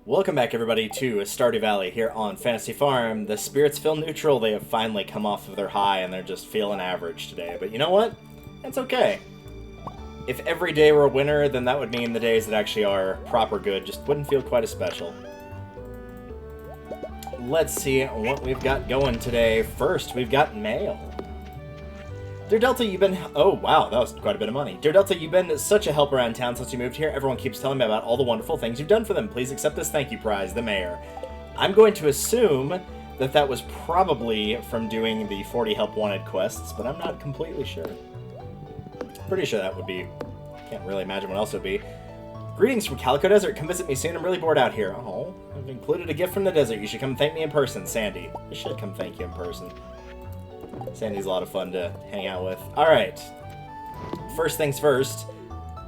Welcome back, everybody, to Stardew Valley here on Fantasy Farm. The spirits feel neutral. They have finally come off of their high, and they're just feeling average today. But you know what? It's okay. If every day were a winner, then that would mean the days that actually are proper good just wouldn't feel quite as special. Let's see what we've got going today. First, we've got mail. Dear Delta, you've been... Oh, wow, that was quite a bit of money. Dear Delta, you've been such a help around town since you moved here. Everyone keeps telling me about all the wonderful things you've done for them. Please accept this thank you prize, the mayor. I'm going to assume that that was probably from doing the 40 Help Wanted quests, but I'm not completely sure. Pretty sure that would be... Can't really imagine what else it would be. Greetings from Calico Desert. Come visit me soon. I'm really bored out here. Oh, I've included a gift from the desert. You should come thank me in person, Sandy. I should come thank you in person. Sandy's a lot of fun to hang out with. Alright. First things first,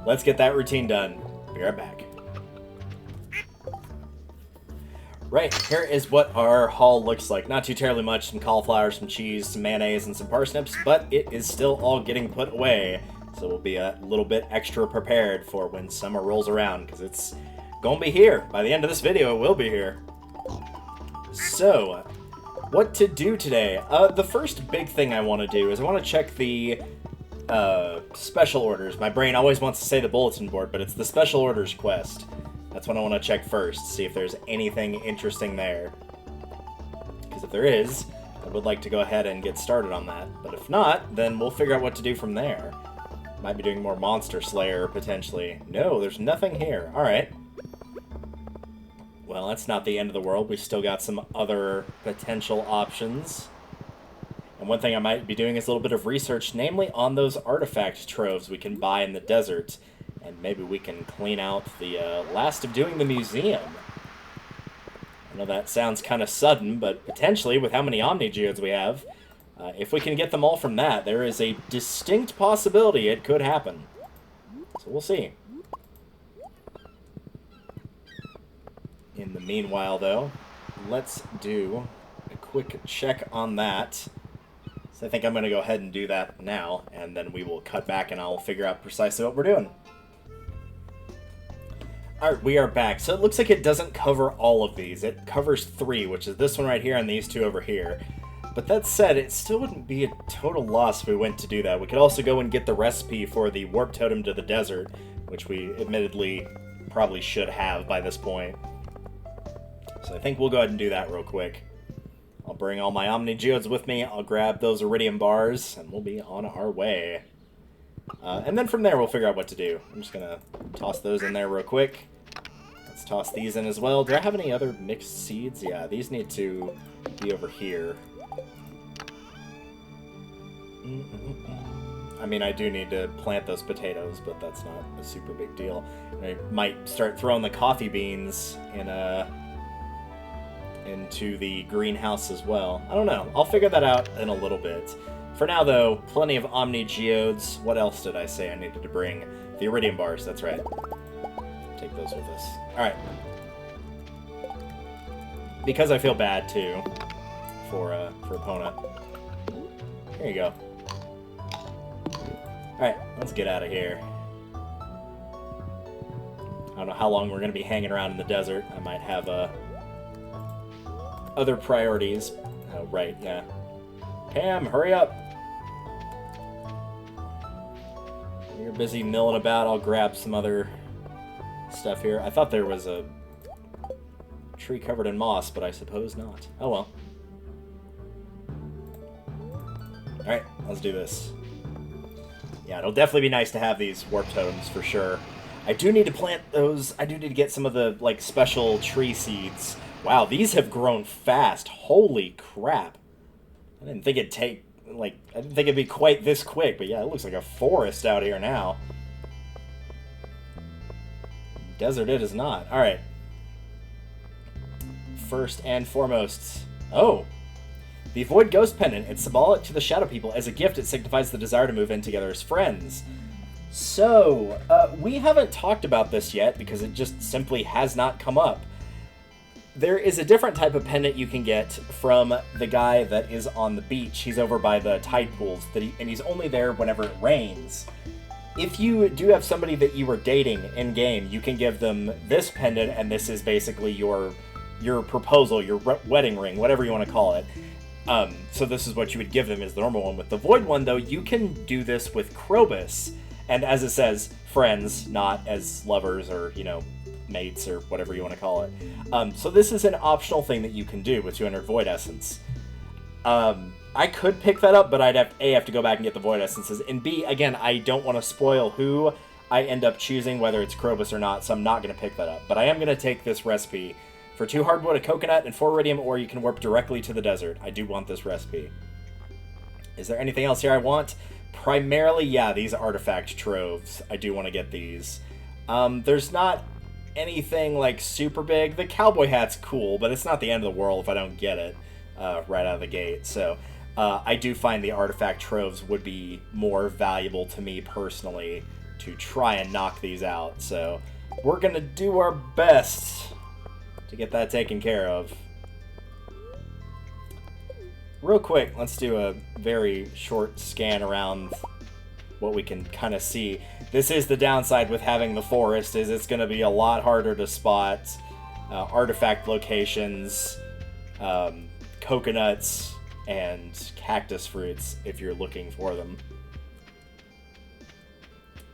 let's get that routine done. Be right back. Right, here is what our haul looks like. Not too terribly much. Some cauliflower, some cheese, some mayonnaise, and some parsnips, but it is still all getting put away. So we'll be a little bit extra prepared for when summer rolls around, because it's gonna be here. By the end of this video, it will be here. So... what to do today? The first big thing I want to do is I want to check the special orders. My brain always wants to say the bulletin board, but it's the special orders quest. That's what I want to check first, see if there's anything interesting there. Because if there is, I would like to go ahead and get started on that. But if not, then we'll figure out what to do from there. Might be doing more Monster Slayer, potentially. No, there's nothing here. Alright. Well, that's not the end of the world. We've still got some other potential options. And one thing I might be doing is a little bit of research, namely on those artifact troves we can buy in the desert. And maybe we can clean out the last of doing the museum. I know that sounds kind of sudden, but potentially, with how many Omni Geodes we have, if we can get them all from that, there is a distinct possibility it could happen. So we'll see. In the meanwhile, though, let's do a quick check on that. So I think I'm going to go ahead and do that now, and then we will cut back and I'll figure out precisely what we're doing. Alright, we are back. So it looks like it doesn't cover all of these. It covers 3, which is this one right here and these 2 over here. But that said, it still wouldn't be a total loss if we went to do that. We could also go and get the recipe for the warp totem to the desert, which we admittedly probably should have by this point. So I think we'll go ahead and do that real quick. I'll bring all my Omni Geodes with me, I'll grab those Iridium bars, and we'll be on our way. And then from there we'll figure out what to do. I'm just going to toss those in there real quick. Let's toss these in as well. Do I have any other mixed seeds? Yeah, these need to be over here. I mean, I do need to plant those potatoes, but that's not a super big deal. I might start throwing the coffee beans into the greenhouse as well. I don't know. I'll figure that out in a little bit. For now, though, plenty of Omni Geodes. What else did I say I needed to bring? The Iridium bars, that's right. Take those with us. Alright. Because I feel bad, too, for Epona. Here you go. Alright, let's get out of here. I don't know how long we're going to be hanging around in the desert. I might have other priorities. Oh, right, yeah. Pam, hurry up! You're busy milling about. I'll grab some other stuff here. I thought there was a tree covered in moss, but I suppose not. Oh well. Alright, let's do this. Yeah, it'll definitely be nice to have these warp totems for sure. I do need to plant those. I do need to get some of the, like, special tree seeds. Wow, these have grown fast. Holy crap. I didn't think it'd take, like, I didn't think it'd be quite this quick, but yeah, it looks like a forest out here now. Desert it is not. Alright. First and foremost. Oh! The Void Ghost Pendant. It's symbolic to the Shadow People. As a gift, it signifies the desire to move in together as friends. So, we haven't talked about this yet, because it just simply has not come up. There is a different type of pendant you can get from the guy that is on the beach. He's over by the tide pools, and he's only there whenever it rains. if you do have somebody that you were dating in-game, you can give them this pendant, and this is basically your proposal, your wedding ring, whatever you want to call it. So this is what you would give them, is the normal one. With the void one, though, you can do this with Krobus, and as it says, friends, not as lovers or, you know, mates or whatever you want to call it. So this is an optional thing that you can do with 200 void essence. I could pick that up, but I'd have to go back and get the void essences, and B, again, I don't want to spoil who I end up choosing, whether it's Krobus or not, so I'm not going to pick that up. But I am going to take this recipe. For 2 hardwood, a coconut, and 4 iridium ore, you can warp directly to the desert. I do want this recipe. Is there anything else here I want? Primarily, yeah, these artifact troves. I do want to get these. There's not anything, like, super big. The cowboy hat's cool, but it's not the end of the world if I don't get it right out of the gate. So, I do find the artifact troves would be more valuable to me personally to try and knock these out. So, we're going to do our best to get that taken care of. Real quick, let's do a very short scan around what we can kind of see. This is the downside with having the forest, is it's going to be a lot harder to spot artifact locations, coconuts, and cactus fruits if you're looking for them.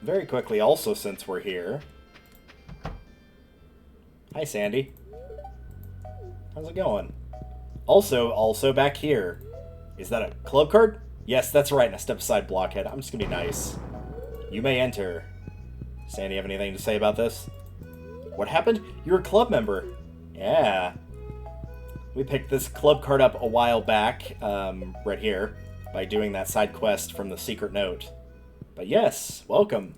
Very quickly, also, since we're here. Hi, Sandy. How's it going? Also back here. Is that a club card? Yes, that's right. Now step aside, blockhead. I'm just gonna be nice. You may enter. Sandy, have anything to say about this? What happened? You're a club member. Yeah. We picked this club card up a while back, right here, by doing that side quest from the secret note. But yes, welcome.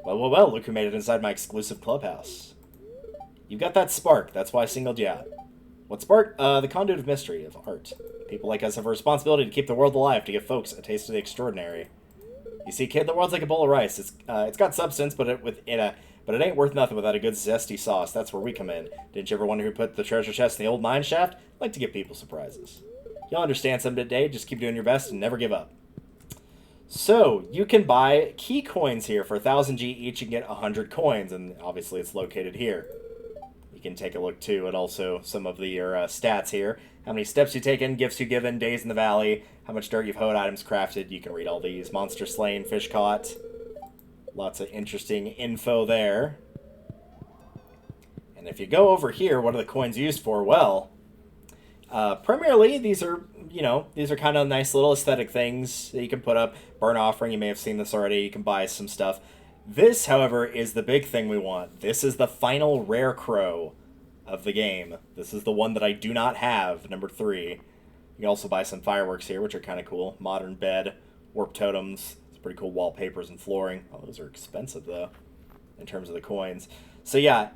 Well, look who made it inside my exclusive clubhouse. You've got that spark, that's why I singled you out. What spark? The conduit of mystery, of art. People like us have a responsibility to keep the world alive, to give folks a taste of the extraordinary. You see, kid, the world's like a bowl of rice. It's got substance, but it ain't worth nothing without a good zesty sauce. That's where we come in. Didn't you ever wonder who put the treasure chest in the old mine shaft? I like to give people surprises. You'll understand someday, just keep doing your best and never give up. So, you can buy key coins here for 1,000 G each and get 100 coins, and obviously it's located here. You can take a look, too, at also some of your stats here. How many steps you taken, gifts you given, days in the valley, how much dirt you've hoed, items crafted. You can read all these. Monster slain, fish caught. Lots of interesting info there. And if you go over here, what are the coins used for? Well, primarily, these are kind of nice little aesthetic things that you can put up. Burn offering, you may have seen this already. You can buy some stuff. This, however, is the big thing we want. This is the final rare crow of the game. This is the one that I do not have, number 3. You can also buy some fireworks here, which are kind of cool. Modern bed, warp totems. It's pretty cool wallpapers and flooring. Oh, those are expensive, though, in terms of the coins. So, yeah,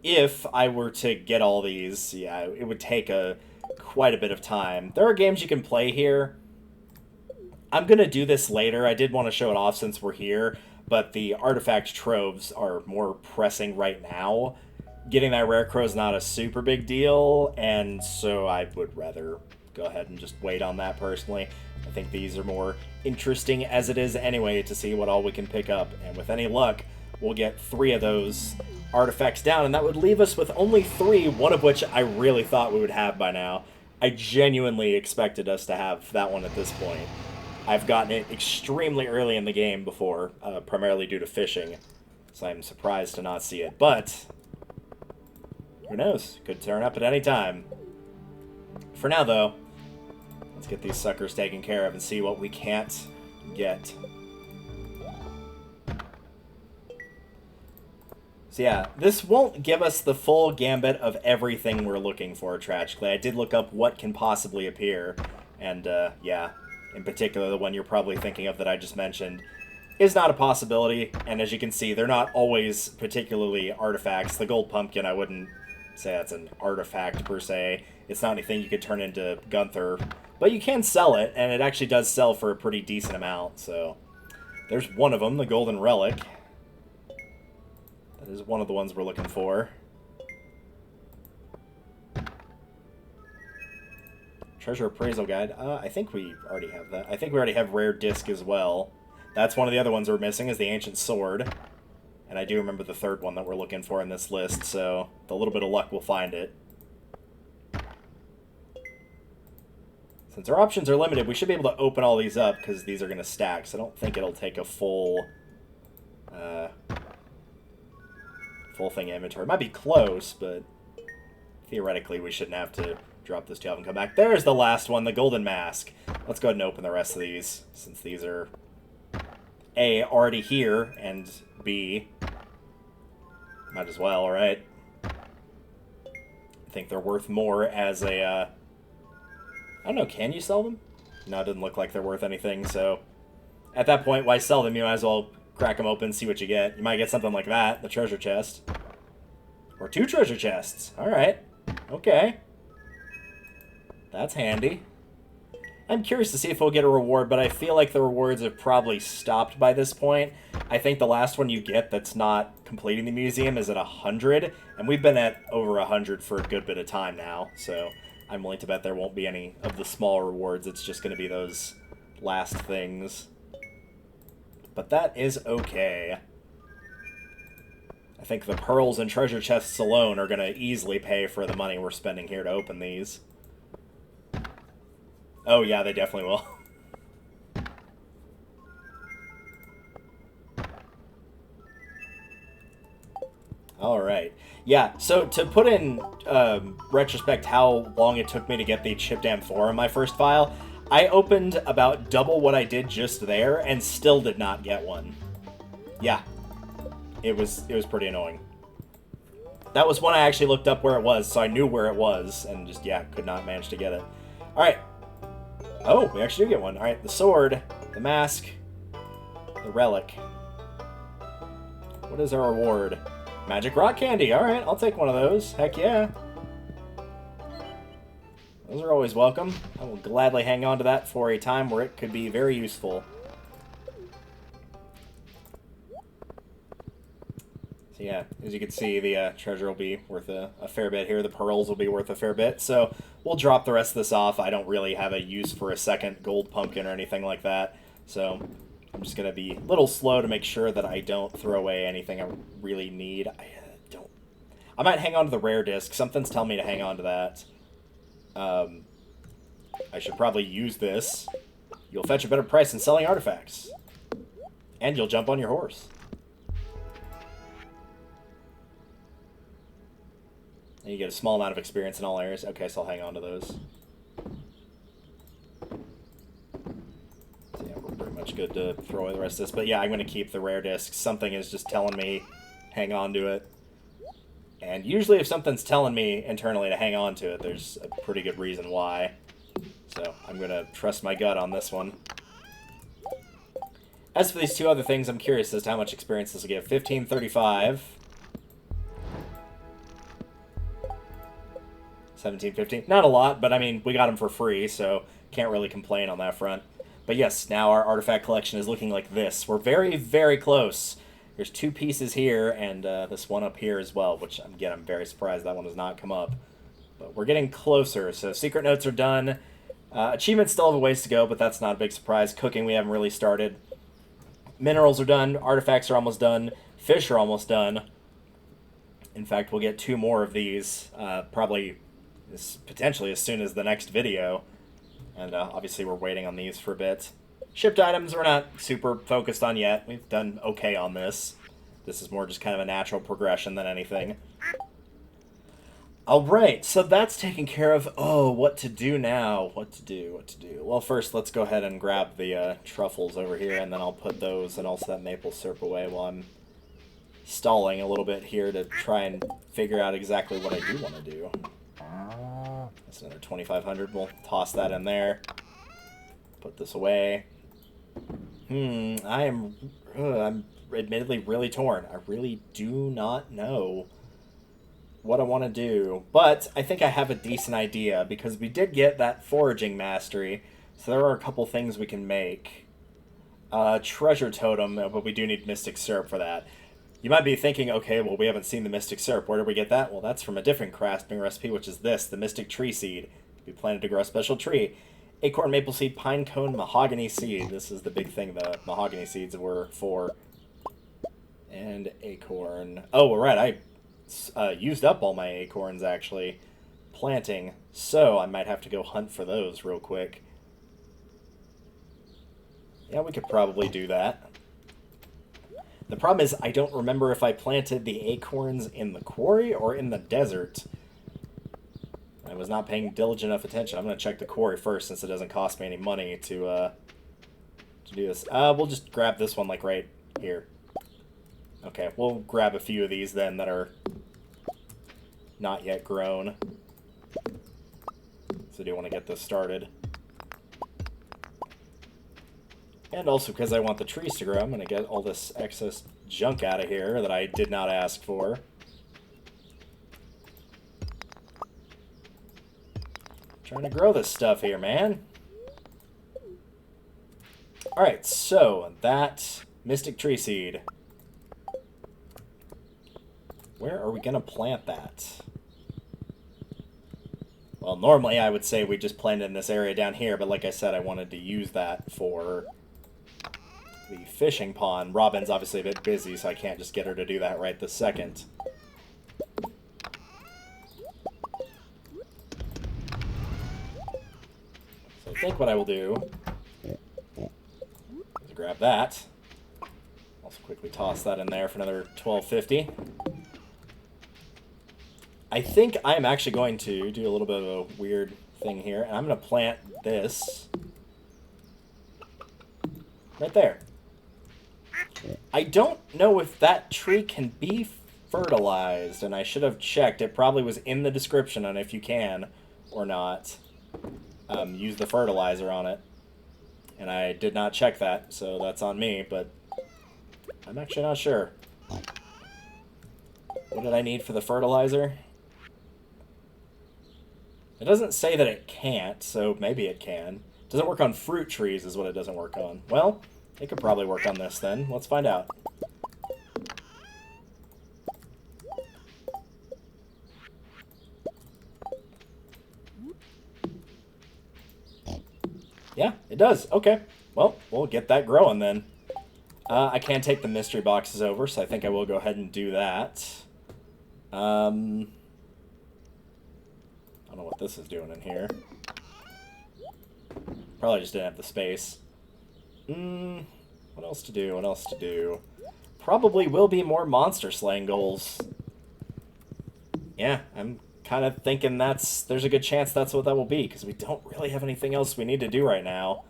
if I were to get all these, yeah, it would take quite a bit of time. There are games you can play here. I'm going to do this later. I did want to show it off since we're here, but the artifact troves are more pressing right now. Getting that rare crow is not a super big deal, and so I would rather go ahead and just wait on that personally. I think these are more interesting as it is anyway to see what all we can pick up, and with any luck, we'll get 3 of those artifacts down, and that would leave us with only 3, one of which I really thought we would have by now. I genuinely expected us to have that one at this point. I've gotten it extremely early in the game before, primarily due to fishing, so I'm surprised to not see it, but who knows? Could turn up at any time. For now, though, let's get these suckers taken care of and see what we can't get. So yeah, this won't give us the full gambit of everything we're looking for, tragically. I did look up what can possibly appear, and yeah, in particular the one you're probably thinking of that I just mentioned, is not a possibility, and as you can see, they're not always particularly artifacts. The gold pumpkin, I wouldn't say that's an artifact per se. It's not anything you could turn into Gunther, but you can sell it, and it actually does sell for a pretty decent amount, so there's one of them, the golden relic. That is one of the ones we're looking for. Treasure appraisal guide. I think we already have that. I think we already have rare disc as well. that's one of the other ones we're missing, is the ancient sword. And I do remember the third one that we're looking for in this list, so with a little bit of luck we'll find it. Since our options are limited, we should be able to open all these up, because these are going to stack, so I don't think it'll take a full thing inventory. It might be close, but theoretically we shouldn't have to drop this 2 and come back. There's the last one, the golden mask. Let's go ahead and open the rest of these, since these are A, already here, and B, might as well, right? I think they're worth more as a, I don't know, can you sell them? No, it doesn't look like they're worth anything, so at that point, why sell them? You might as well crack them open, see what you get. You might get something like that, the treasure chest. Or 2 treasure chests. Alright. Okay. That's handy. I'm curious to see if we'll get a reward, but I feel like the rewards have probably stopped by this point. I think the last one you get that's not completing the museum is at 100, and we've been at over 100 for a good bit of time now, so I'm willing to bet there won't be any of the small rewards. It's just going to be those last things. But that is okay. I think the pearls and treasure chests alone are going to easily pay for the money we're spending here to open these. Oh yeah, they definitely will. Alright. Yeah, so to put in retrospect how long it took me to get the Chip Dam 4 in my first file, I opened about double what I did just there and still did not get one. Yeah. It was pretty annoying. That was when I actually looked up where it was, so I knew where it was, and just, yeah, could not manage to get it. Alright. Oh, we actually do get one. Alright, the sword, the mask, the relic. What is our reward? Magic rock candy. Alright, I'll take one of those. Heck yeah. Those are always welcome. I will gladly hang on to that for a time where it could be very useful. So yeah, as you can see, the treasure will be worth a fair bit here. The pearls will be worth a fair bit. So we'll drop the rest of this off. I don't really have a use for a second gold pumpkin or anything like that. So I'm just going to be a little slow to make sure that I don't throw away anything I really need. I might hang on to the rare disc. Something's telling me to hang on to that. I should probably use this. You'll fetch a better price than selling artifacts. And you'll jump on your horse. And you get a small amount of experience in all areas. Okay, so I'll hang on to those. So yeah, we're pretty much good to throw away the rest of this. But yeah, I'm going to keep the rare disc. Something is just telling me hang on to it. And usually if something's telling me internally to hang on to it, there's a pretty good reason why. So I'm going to trust my gut on this one. As for these 2 other things, I'm curious as to how much experience this will give. 1535. 1715. Not a lot, but I mean, we got them for free, so can't really complain on that front. But yes, now our artifact collection is looking like this. We're very, very close. There's 2 pieces here, and this one up here as well, which, again, I'm very surprised that one does not come up. But we're getting closer, so secret notes are done. Achievements still have a ways to go, but that's not a big surprise. Cooking, we haven't really started. Minerals are done. Artifacts are almost done. Fish are almost done. In fact, we'll get 2 more of these, probably potentially as soon as the next video. And obviously we're waiting on these for a bit. Shipped items we're not super focused on yet. We've done okay on this. This is more just kind of a natural progression than anything. Alright, so that's taken care of. Oh, what to do now? What to do? Well, first, let's go ahead and grab the truffles over here, and then I'll put those and also that maple syrup away while I'm stalling a little bit here to try and figure out exactly what I do want to do. That's another 2,500. We'll toss that in there. Put this away. I'm admittedly really torn. I really do not know what I want to do. But I think I have a decent idea, because we did get that foraging mastery. So there are a couple things we can make. Treasure totem, but we do need mystic syrup for that. You might be thinking, okay, well, we haven't seen the mystic syrup. Where did we get that? Well, that's from a different crafting recipe, which is this, the mystic tree seed. We planted to grow a special tree. Acorn, maple seed, pine cone, mahogany seed. This is the big thing the mahogany seeds were for. And acorn. Oh, right. I used up all my acorns, actually, planting. So I might have to go hunt for those real quick. Yeah, we could probably do that. The problem is I don't remember if I planted the acorns in the quarry or in the desert. I was not paying diligent enough attention. I'm going to check the quarry first since it doesn't cost me any money to do this. We'll just grab this one, like, right here. Okay, we'll grab a few of these then that are not yet grown. So I do want to get this started. And also because I want the trees to grow, I'm going to get all this excess junk out of here that I did not ask for. Trying to grow this stuff here, man. Alright, so that Mystic Tree Seed. Where are we going to plant that? Well, normally I would say we just plant it in this area down here, but like I said, I wanted to use that for the fishing pond. Robin's obviously a bit busy, so I can't just get her to do that right this second. So I think what I will do is grab that. Also quickly toss that in there for another $12.50. I think I'm actually going to do a little bit of a weird thing here, and I'm going to plant this right there. I don't know if that tree can be fertilized, and I should have checked. It probably was in the description on if you can or not use the fertilizer on it. And I did not check that, so that's on me, but I'm actually not sure. What did I need for the fertilizer? It doesn't say that it can't, so maybe it can. It doesn't work on fruit trees is what it doesn't work on. Well, it could probably work on this then. Let's find out. Yeah, it does. Okay. Well, we'll get that growing then. I can take the mystery boxes over, so I think I will go ahead and do that. I don't know what this is doing in here. Probably just didn't have the space. What else to do? What else to do? Probably will be more monster slaying goals. Yeah, I'm kind of thinking there's a good chance that's what that will be, because we don't really have anything else we need to do right now.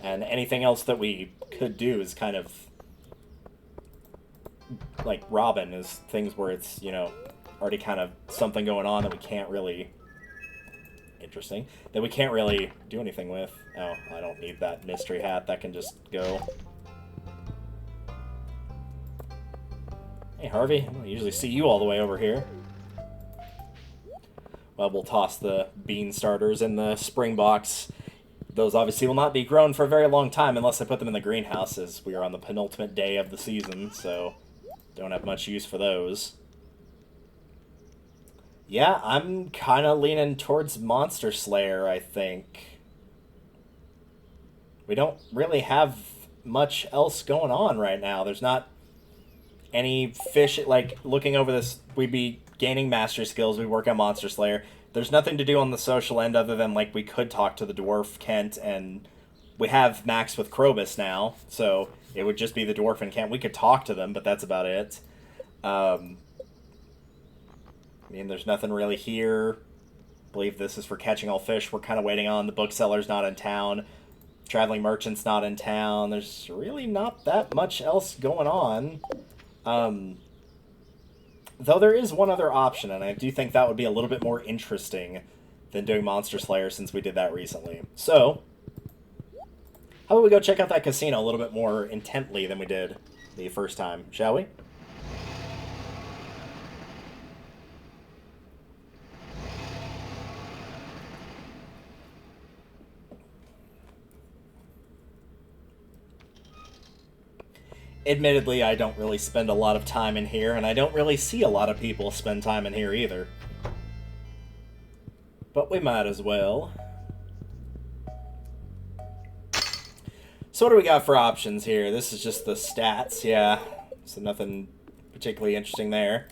And anything else that we could do is kind of like Robin, is things where it's, you know, already kind of something going on that we can't really... Interesting. That we can't really do anything with. Oh, I don't need that mystery hat. That can just go. Hey, Harvey. I don't usually see you all the way over here. Well, we'll toss the bean starters in the spring box. Those obviously will not be grown for a very long time unless I put them in the greenhouse, as we are on the penultimate day of the season, so don't have much use for those. Yeah, I'm kind of leaning towards Monster Slayer, I think. We don't really have much else going on right now. There's not any fish, like, looking over this, we'd be gaining mastery skills, we work on Monster Slayer. There's nothing to do on the social end other than, like, we could talk to the dwarf, Kent, and we have Max with Krobus now, so it would just be the dwarf and Kent. We could talk to them, but that's about it. I mean, there's nothing really here. I believe this is for catching all fish. We're kind of waiting on. The bookseller's not in town. Traveling merchant's not in town. There's really not that much else going on. Though there is one other option, and I do think that would be a little bit more interesting than doing Monster Slayer since we did that recently. So, how about we go check out that casino a little bit more intently than we did the first time, shall we? Admittedly, I don't really spend a lot of time in here, and I don't really see a lot of people spend time in here either. But we might as well. So what do we got for options here? This is just the stats, yeah. So nothing particularly interesting there.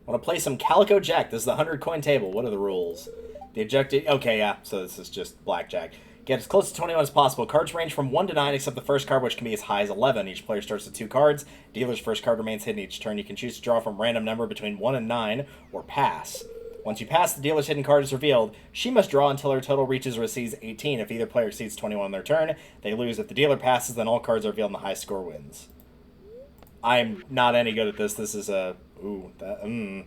Want to play some Calico Jack. This is the 100 coin table. What are the rules? The objective... Okay, yeah. So this is just blackjack. Get as close to 21 as possible. Cards range from 1 to 9, except the first card, which can be as high as 11. Each player starts with 2 cards. Dealer's first card remains hidden each turn. You can choose to draw from a random number between 1 and 9, or pass. Once you pass, the dealer's hidden card is revealed. She must draw until her total reaches or exceeds 18. If either player exceeds 21 on their turn, they lose. If the dealer passes, then all cards are revealed and the highest score wins. I'm not any good at this. This is a... Ooh, that... He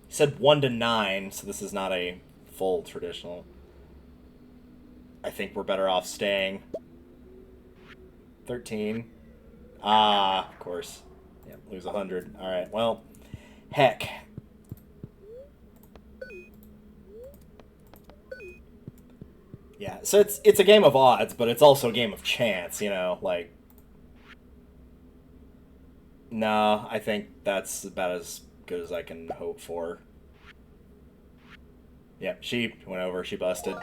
said 1 to 9, so this is not a full traditional. I think we're better off staying. 13. Ah, of course. Yeah, lose 100. Alright, well... Heck. Yeah, so it's a game of odds, but it's also a game of chance, you know, like... No, I think that's about as good as I can hope for. Yeah, she went over, she busted.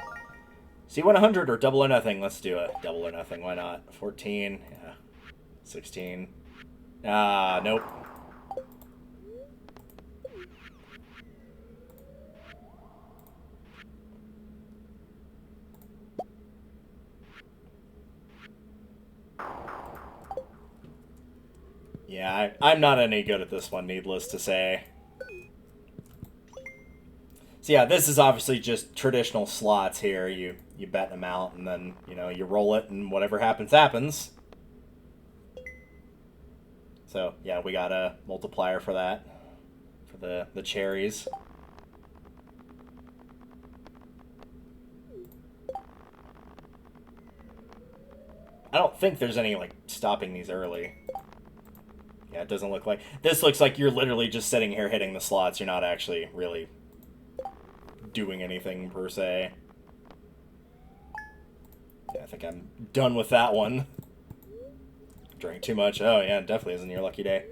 So you win 100 or double or nothing? Let's do it. Double or nothing, why not? 14, yeah. 16. Ah, nope. Yeah, I'm not any good at this one, needless to say. So yeah, this is obviously just traditional slots here. You bet them out, and then, you know, you roll it, and whatever happens, happens. So, yeah, we got a multiplier for that. For the cherries. I don't think there's any, like, stopping these early. Yeah, it doesn't look like... This looks like you're literally just sitting here hitting the slots. You're not actually really doing anything, per se. Yeah, I think I'm done with that one. Drank too much. Oh, yeah, it definitely isn't your lucky day.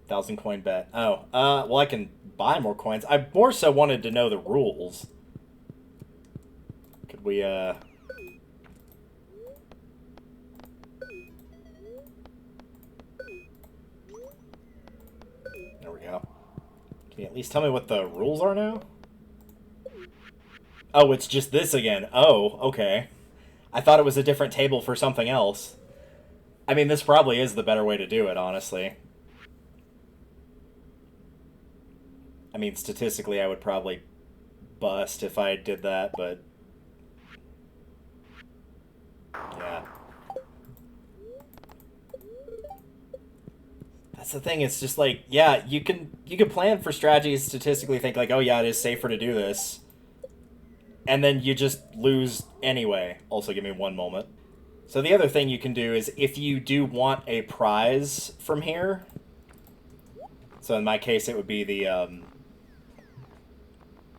1,000 coin bet. Oh, well, I can buy more coins. I more so wanted to know the rules. Could we, There we go. Can you at least tell me what the rules are now? Oh, it's just this again. Oh, okay. I thought it was a different table for something else. I mean, this probably is the better way to do it, honestly. I mean, statistically, I would probably bust if I did that, but... Yeah. That's the thing, it's just like, yeah, you can plan for strategies, statistically think like, oh yeah, it is safer to do this. And then you just lose anyway. Also, give me one moment. So the other thing you can do is, if you do want a prize from here... So in my case, it would be the,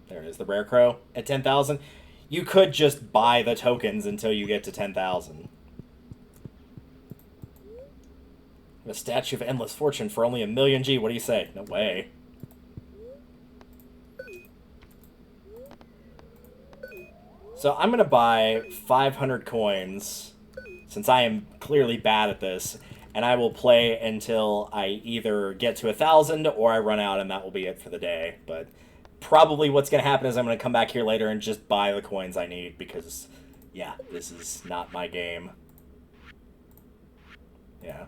there it is, the Rare Crow at 10,000. You could just buy the tokens until you get to 10,000. A Statue of Endless Fortune for only 1,000,000 G. What do you say? No way. So I'm going to buy 500 coins, since I am clearly bad at this, and I will play until I either get to 1,000 or I run out, and that will be it for the day. But probably what's going to happen is I'm going to come back here later and just buy the coins I need, because, yeah, this is not my game. Yeah.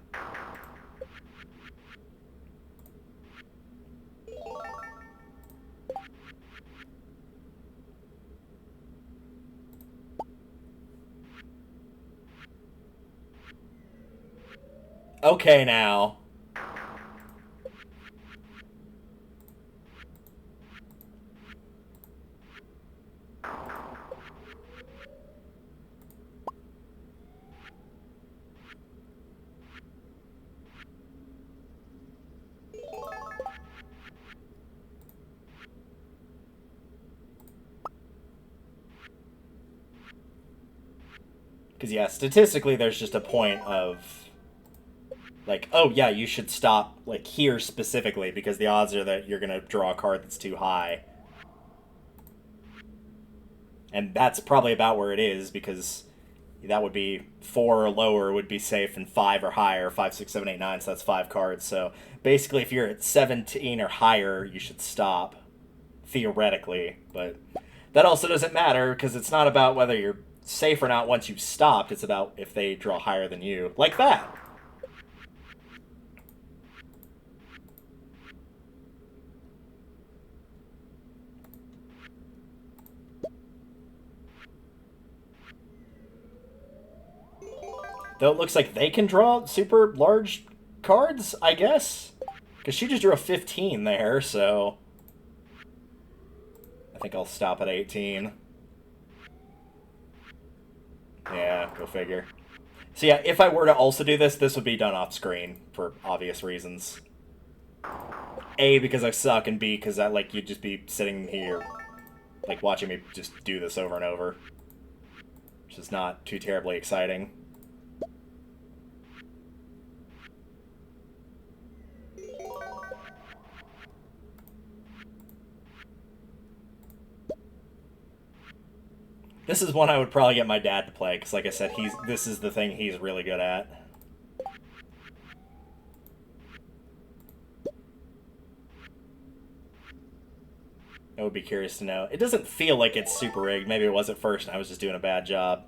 Okay, now. Because, yeah, statistically, there's just a point of... Like, oh, yeah, you should stop, like, here specifically, because the odds are that you're going to draw a card that's too high. And that's probably about where it is, because that would be 4 or lower would be safe, and 5 or higher, 5, 6, 7, 8, 9, so that's 5 cards. So basically, if you're at 17 or higher, you should stop, theoretically. But that also doesn't matter, because it's not about whether you're safe or not once you've stopped. It's about if they draw higher than you. Like that. Though it looks like they can draw super large cards, I guess. Because she just drew a 15 there, so... I think I'll stop at 18. Yeah, go figure. So yeah, if I were to also do this, this would be done off screen, for obvious reasons. A, because I suck, and B, because you'd just be sitting here, like, watching me just do this over and over. Which is not too terribly exciting. This is one I would probably get my dad to play, because like I said, this is the thing he's really good at. I would be curious to know. It doesn't feel like it's super rigged. Maybe it was at first and I was just doing a bad job.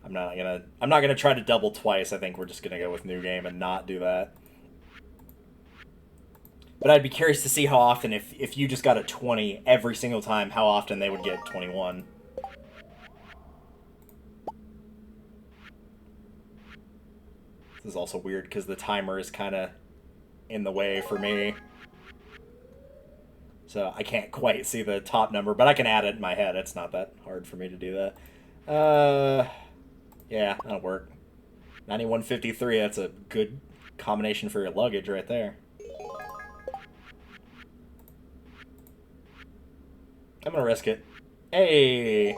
I'm not gonna try to double twice. I think we're just gonna go with new game and not do that. But I'd be curious to see how often, if you just got a 20 every single time, how often they would get 21. This is also weird because the timer is kind of in the way for me. So I can't quite see the top number, but I can add it in my head. It's not that hard for me to do that. Yeah, that'll work. 9153, that's a good combination for your luggage right there. I'm gonna risk it. Hey!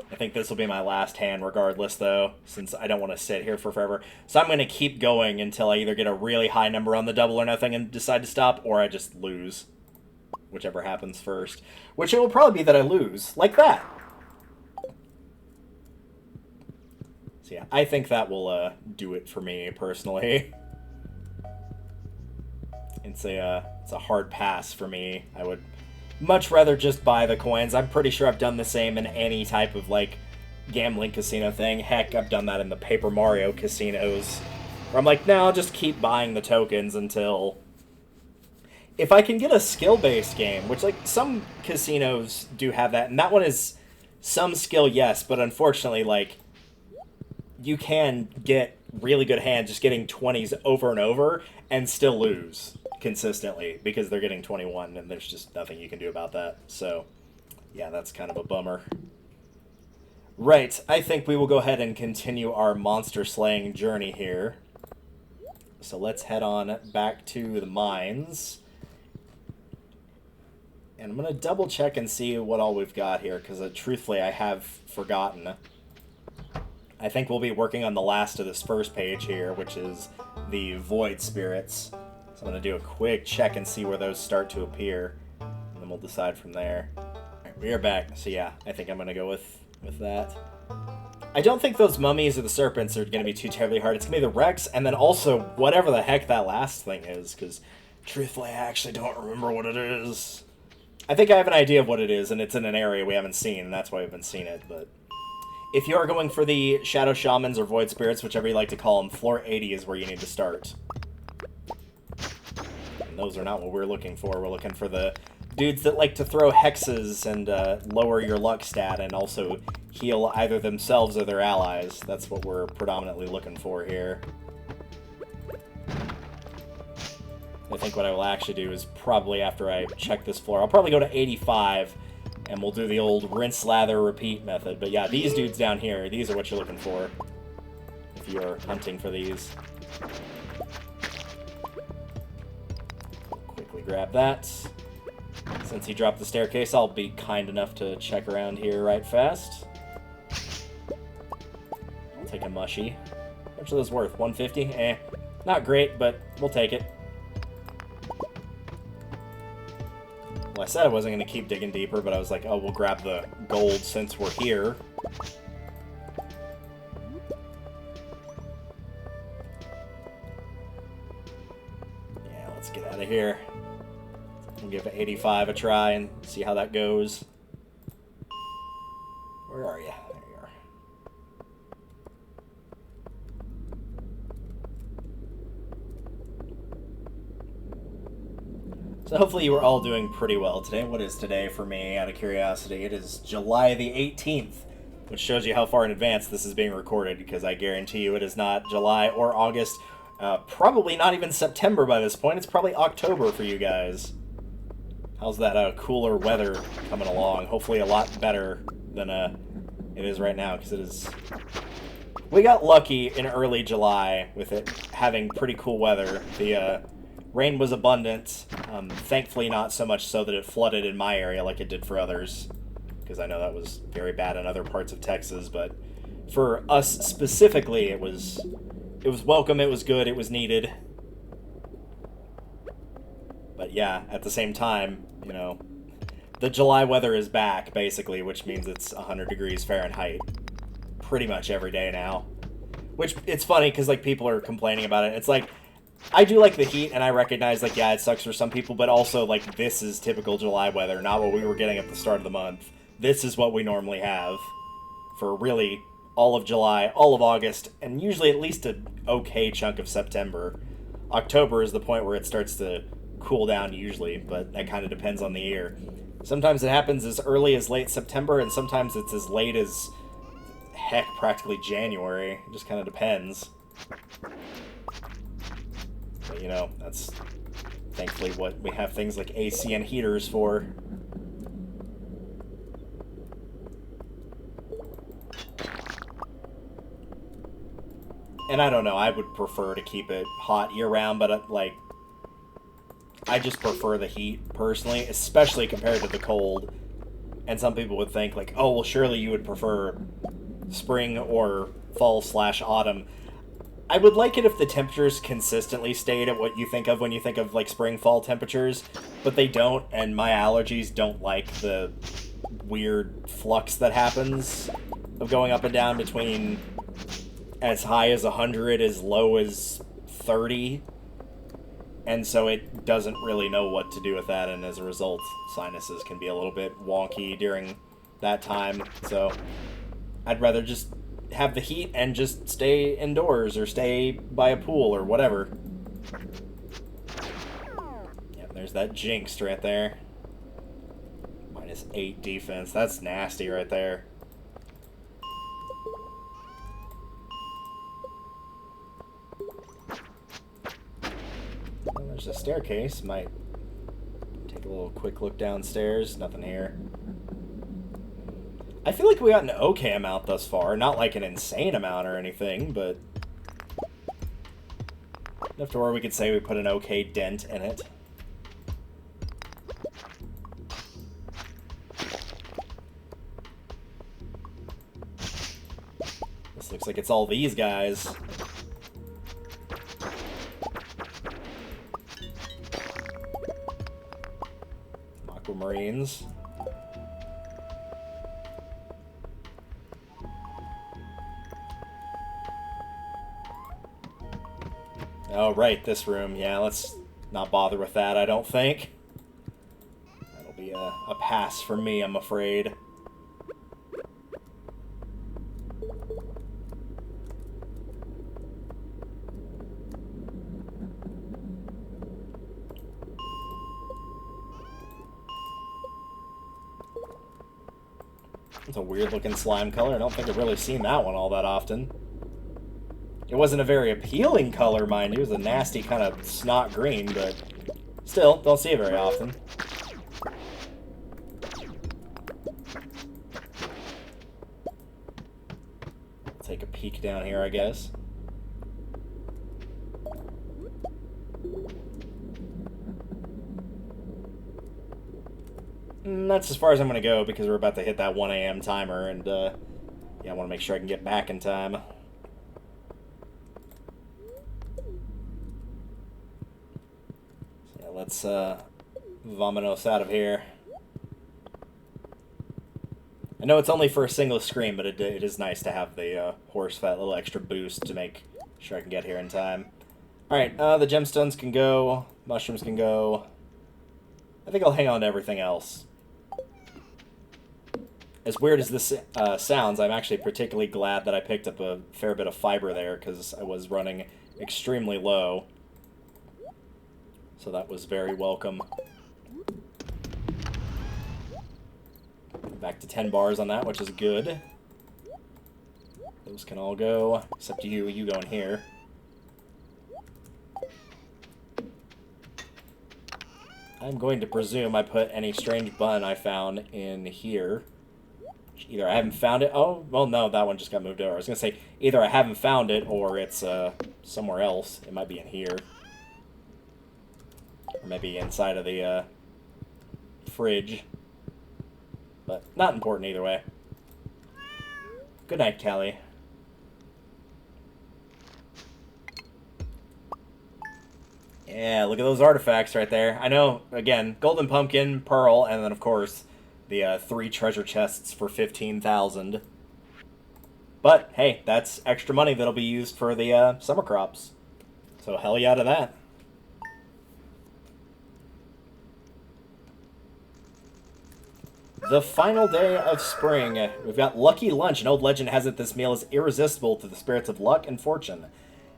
I think this will be my last hand regardless, though, since I don't want to sit here for forever. So I'm going to keep going until I either get a really high number on the double or nothing and decide to stop, or I just lose. Whichever happens first. Which it will probably be that I lose. Like that. So yeah, I think that will do it for me, personally. It's a hard pass for me. I would much rather just buy the coins. I'm pretty sure I've done the same in any type of, like, gambling casino thing. Heck, I've done that in the Paper Mario casinos. Where I'm like, no, I'll just keep buying the tokens until... If I can get a skill-based game, which, like, some casinos do have that, and that one is some skill, yes, but unfortunately, like, you can get really good hands just getting 20s over and over and still lose consistently because they're getting 21 and there's just nothing you can do about that. So, yeah, that's kind of a bummer. Right, I think we will go ahead and continue our monster slaying journey here. So let's head on back to the mines. And I'm going to double check and see what all we've got here, because truthfully I have forgotten. I think we'll be working on the last of this first page here, which is the Void Spirits. So I'm going to do a quick check and see where those start to appear, and then we'll decide from there. Alright, we are back. So yeah, I think I'm going to go with that. I don't think those mummies or the serpents are going to be too terribly hard. It's going to be the Rex, and then also whatever the heck that last thing is, because truthfully I actually don't remember what it is. I think I have an idea of what it is, and it's in an area we haven't seen, and that's why we haven't seen it, but... If you are going for the Shadow Shamans or Void Spirits, whichever you like to call them, floor 80 is where you need to start. And those are not what we're looking for. We're looking for the dudes that like to throw hexes and lower your luck stat and also heal either themselves or their allies. That's what we're predominantly looking for here. I think what I will actually do is probably after I check this floor, I'll probably go to 85, and we'll do the old rinse, lather, repeat method. But yeah, these dudes down here, these are what you're looking for if you're hunting for these. Quickly grab that. Since he dropped the staircase, I'll be kind enough to check around here right fast. mushy. How much are those worth? 150? Eh. Not great, but we'll take it. Well, I said I wasn't going to keep digging deeper, but I was like, oh, we'll grab the gold since we're here. Yeah, let's get out of here. We'll give 85 a try and see how that goes. Where are you? There you are. So hopefully you were all doing pretty well today. What is today for me, out of curiosity? It is July the 18th, which shows you how far in advance this is being recorded, because I guarantee you it is not July or August, probably not even September by this point. It's probably October for you guys. How's that cooler weather coming along? Hopefully a lot better than it is right now, because it is... We got lucky in early July with it having pretty cool weather. The rain was abundant, thankfully not so much so that it flooded in my area like it did for others, because I know that was very bad in other parts of Texas, but for us specifically, it was welcome, it was good, it was needed. But yeah, at the same time, you know, the July weather is back, basically, which means it's 100 degrees Fahrenheit pretty much every day now. Which, it's funny, because, like, people are complaining about it. It's like, I do like the heat, and I recognize, like, yeah, it sucks for some people, but also, like, this is typical July weather, not what we were getting at the start of the month. This is what we normally have for really all of July, all of August, and usually at least an okay chunk of September. October is the point where it starts to cool down usually, but that kind of depends on the year. Sometimes it happens as early as late September, and sometimes it's as late as, heck, practically January. It just kind of depends. But, you know, that's thankfully what we have things like AC and heaters for. And I don't know, I would prefer to keep it hot year-round, but, like, I just prefer the heat, personally, especially compared to the cold. And some people would think, like, oh, well, surely you would prefer spring or fall/autumn. I would like it if the temperatures consistently stayed at what you think of when you think of, like, spring-fall temperatures, but they don't, and my allergies don't like the weird flux that happens of going up and down between as high as 100, as low as 30. And so it doesn't really know what to do with that, and as a result, sinuses can be a little bit wonky during that time. So I'd rather just have the heat and just stay indoors or stay by a pool or whatever. Yeah, there's that jinxed right there. -8 defense. That's nasty right there. Well, there's a staircase. Might take a little quick look downstairs. Nothing here. I feel like we got an okay amount thus far. Not like an insane amount or anything, but enough to where we could say we put an okay dent in it. This looks like it's all these guys. Aquamarines. Oh, right, this room. Yeah, let's not bother with that, I don't think. That'll be a pass for me, I'm afraid. It's a weird-looking slime color. I don't think I've really seen that one all that often. It wasn't a very appealing color, mind you. It was a nasty kind of snot green, but still, don't see it very often. Take a peek down here, I guess. That's as far as I'm going to go, because we're about to hit that 1 a.m. timer, and yeah, I want to make sure I can get back in time. let's vamonos out of here. I know it's only for a single screen, but it is nice to have the horse for that little extra boost to make sure I can get here in time. Alright, the gemstones can go, mushrooms can go. I think I'll hang on to everything else. As weird as this sounds, I'm actually particularly glad that I picked up a fair bit of fiber there, because I was running extremely low. So that was very welcome. Back to 10 bars on that, which is good. Those can all go, except you. You go in here. I'm going to presume I put any strange bun I found in here. Either I haven't found it. Oh, well, no, that one just got moved over. I was going to say, either I haven't found it, or it's somewhere else. It might be in here. Or maybe inside of the fridge. But not important either way. Good night, Callie. Yeah, look at those artifacts right there. I know, again, golden pumpkin, pearl, and then, of course, the 3 treasure chests for 15,000. But, hey, that's extra money that'll be used for the summer crops. So, hell yeah to that. The final day of spring. We've got Lucky Lunch. An old legend has it this meal is irresistible to the spirits of luck and fortune.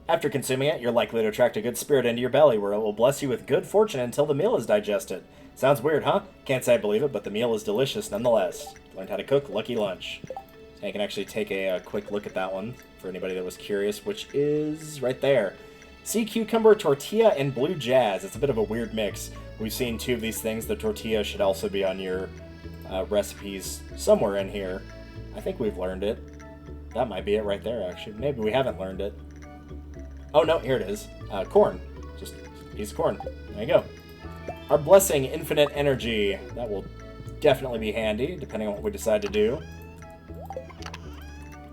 After consuming it, you're likely to attract a good spirit into your belly, where it will bless you with good fortune until the meal is digested. Sounds weird, huh? Can't say I believe it, but the meal is delicious nonetheless. Learned how to cook Lucky Lunch. So I can actually take a quick look at that one, for anybody that was curious, which is right there. Sea cucumber, tortilla, and blue jazz. It's a bit of a weird mix. We've seen 2 of these things. The tortilla should also be on your recipes somewhere in here. I think we've learned it. That might be it right there, actually. Maybe we haven't learned it. Oh, no, here it is. Corn. Just a piece of corn. There you go. Our blessing, infinite energy. That will definitely be handy, depending on what we decide to do.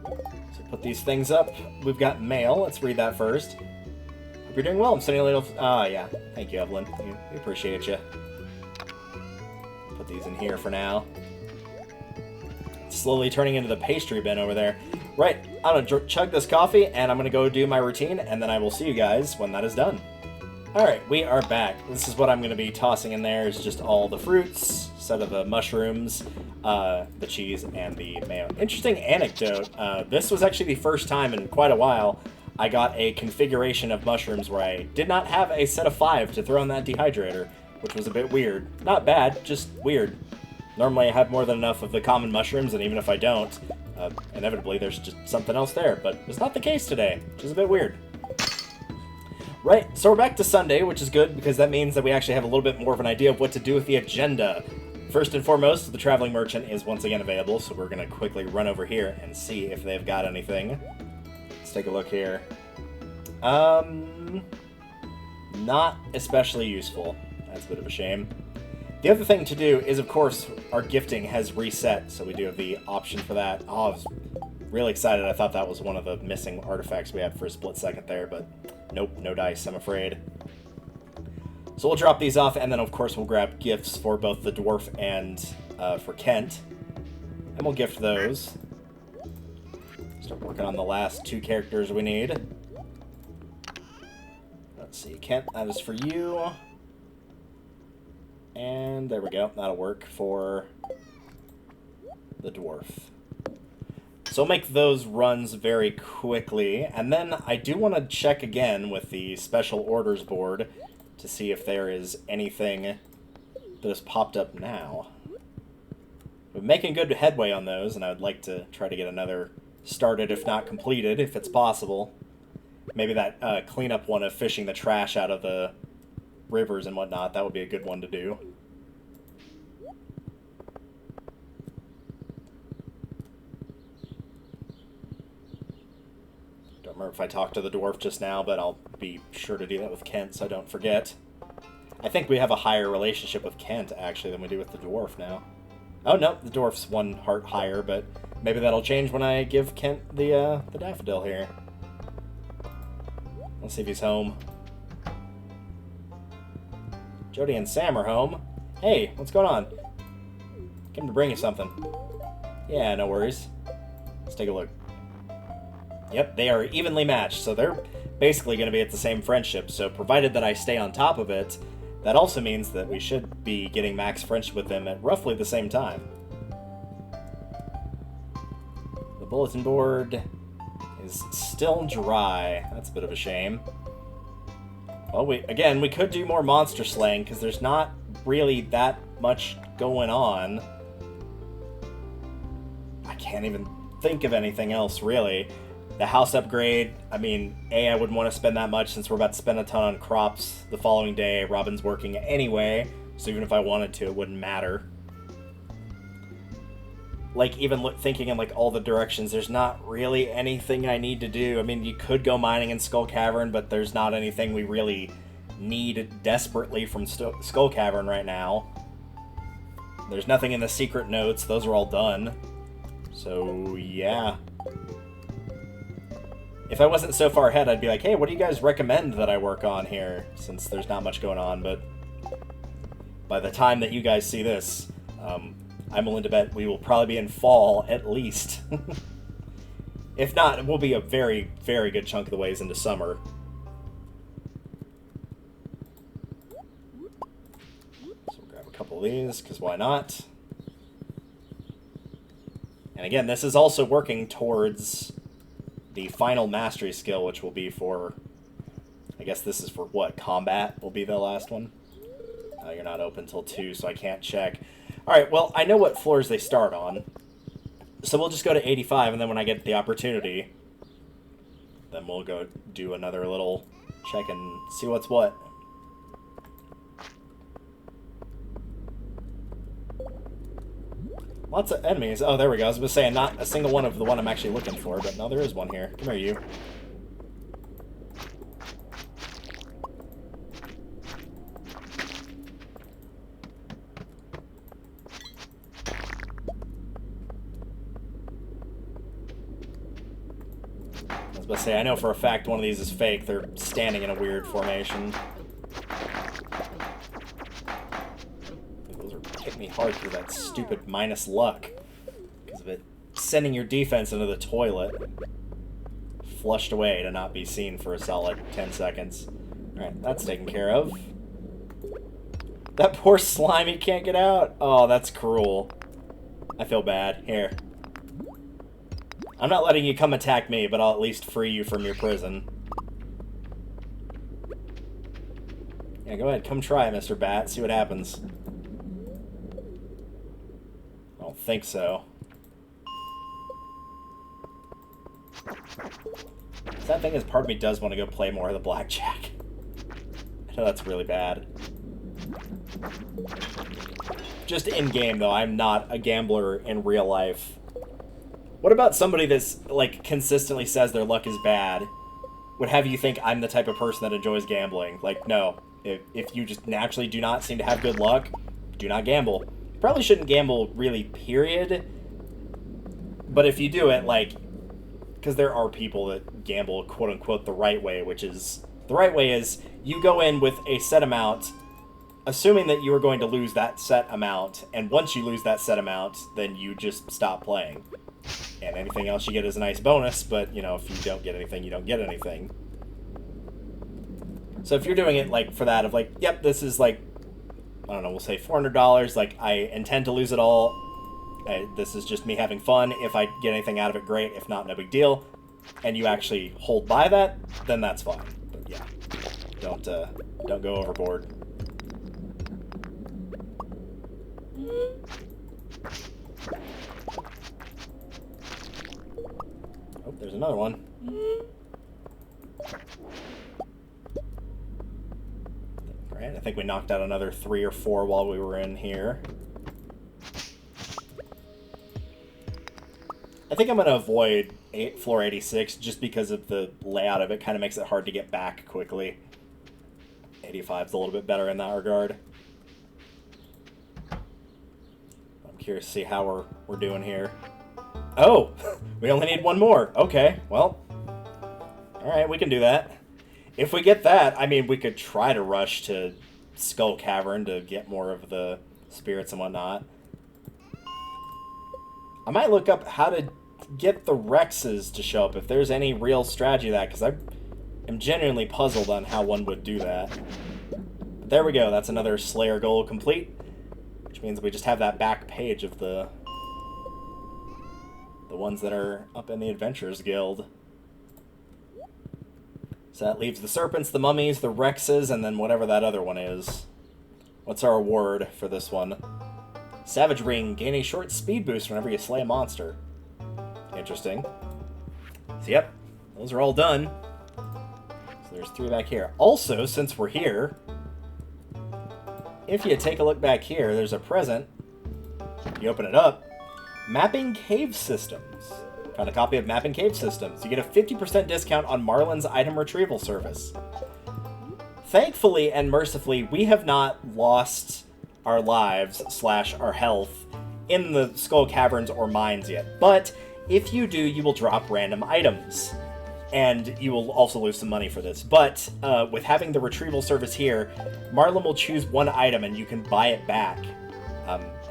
So put these things up. We've got mail. Let's read that first. Hope you're doing well. I'm sending a little... yeah. Thank you, Evelyn. We appreciate you. Put these in here for now. Slowly turning into the pastry bin over there. Right, I'm gonna chug this coffee, and I'm gonna go do my routine, and then I will see you guys when that is done. Alright, we are back. This is what I'm gonna be tossing in there, is just all the fruits, set of the mushrooms, the cheese, and the mayo. Interesting anecdote. This was actually the first time in quite a while I got a configuration of mushrooms where I did not have a set of 5 to throw in that dehydrator, which was a bit weird. Not bad, just weird. Normally I have more than enough of the common mushrooms, and even if I don't, inevitably there's just something else there, but it's not the case today, which is a bit weird. Right, so we're back to Sunday, which is good, because that means that we actually have a little bit more of an idea of what to do with the agenda. First and foremost, the traveling merchant is once again available, so we're going to quickly run over here and see if they've got anything. Let's take a look here. Not especially useful. That's a bit of a shame. The other thing to do is, of course, our gifting has reset, so we do have the option for that. Oh, I was really excited. I thought that was one of the missing artifacts we had for a split second there, but nope, no dice, I'm afraid. So we'll drop these off, and then, of course, we'll grab gifts for both the dwarf and for Kent. And we'll gift those. Start working on the last 2 characters we need. Let's see, Kent, that is for you. And there we go. That'll work for the dwarf. So we'll make those runs very quickly. And then I do want to check again with the special orders board to see if there is anything that has popped up now. We're making good headway on those, and I would like to try to get another started, if not completed, if it's possible. Maybe that cleanup one of fishing the trash out of the rivers and whatnot, that would be a good one to do. Don't remember if I talked to the dwarf just now, but I'll be sure to do that with Kent so I don't forget. I think we have a higher relationship with Kent, actually, than we do with the dwarf now. Oh, no, the dwarf's 1 heart higher, but maybe that'll change when I give Kent the daffodil here. Let's see if he's home. Jody and Sam are home. Hey, what's going on? Came to bring you something. Yeah, no worries. Let's take a look. Yep, they are evenly matched, so they're basically going to be at the same friendship, so provided that I stay on top of it, that also means that we should be getting max friendship with them at roughly the same time. The bulletin board is still dry. That's a bit of a shame. Well, we could do more monster slaying, because there's not really that much going on. I can't even think of anything else, really. The house upgrade, I mean, I wouldn't want to spend that much since we're about to spend a ton on crops the following day. Robin's working anyway, so even if I wanted to, it wouldn't matter. Like, even thinking in, like, all the directions, there's not really anything I need to do. I mean, you could go mining in Skull Cavern, but there's not anything we really need desperately from Skull Cavern right now. There's nothing in the secret notes. Those are all done. So, yeah. If I wasn't so far ahead, I'd be like, hey, what do you guys recommend that I work on here? Since there's not much going on, but by the time that you guys see this, I'm willing to bet we will probably be in fall, at least. If not, it will be a very, very good chunk of the ways into summer. So we'll grab a couple of these, because why not? And again, this is also working towards the final mastery skill, which will be for, I guess this is for what, combat will be the last one? You're not open till 2, so I can't check. Alright, well, I know what floors they start on, so we'll just go to 85, and then when I get the opportunity, then we'll go do another little check and see what's what. Lots of enemies. Oh, there we go. I was going to say, not a single one of the one I'm actually looking for, but no, there is one here. Come here, you. I was about to say, I know for a fact one of these is fake. They're standing in a weird formation. Hit me hard through that stupid minus luck because of it sending your defense into the toilet. Flushed away to not be seen for a solid 10 seconds. Alright, that's taken care of. That poor slime, he can't get out. Oh, that's cruel. I feel bad. Here. I'm not letting you come attack me, but I'll at least free you from your prison. Yeah, go ahead. Come try it, Mr. Bat. See what happens. I don't think so. That thing is, part of me does want to go play more of the blackjack. I know that's really bad. Just in-game, though, I'm not a gambler in real life. What about somebody that's, like, consistently says their luck is bad would have you think I'm the type of person that enjoys gambling? Like, no. If you just naturally do not seem to have good luck, do not gamble. You probably shouldn't gamble, really, period. But if you do it, like... Because there are people that gamble, quote-unquote, the right way, which is... The right way is you go in with a set amount, assuming that you are going to lose that set amount, and once you lose that set amount, then you just stop playing. And anything else you get is a nice bonus, but, you know, if you don't get anything, you don't get anything. So if you're doing it, like, for that of, like, yep, this is, like, I don't know, we'll say $400, like, I intend to lose it all. This is just me having fun. If I get anything out of it, great. If not, no big deal. And you actually hold by that, then that's fine. But yeah, don't go overboard. Oh, there's another one. Right, I think we knocked out another 3 or 4 while we were in here. I think I'm going to avoid floor 86 just because of the layout of it. Kind of makes it hard to get back quickly. 85's a little bit better in that regard. I'm curious to see how we're doing here. Oh! We only need one more. Okay, well. Alright, we can do that. If we get that, I mean, we could try to rush to Skull Cavern to get more of the spirits and whatnot. I might look up how to get the Rexes to show up, if there's any real strategy to that, because I am genuinely puzzled on how one would do that. But there we go, that's another Slayer goal complete, which means we just have that back page of the ones that are up in the Adventurers Guild. So that leaves the Serpents, the Mummies, the Rexes, and then whatever that other one is. What's our award for this one? Savage Ring, gain a short speed boost whenever you slay a monster. Interesting. So yep, those are all done. So there's 3 back here. Also, since we're here, if you take a look back here, there's a present. You open it up. Mapping Cave Systems. Found a copy of Mapping Cave Systems. You get a 50% discount on Marlin's item retrieval service. Thankfully and mercifully, we have not lost our lives / our health in the Skull Caverns or mines yet. But if you do, you will drop random items. And you will also lose some money for this. But with having the retrieval service here, Marlin will choose one item and you can buy it back.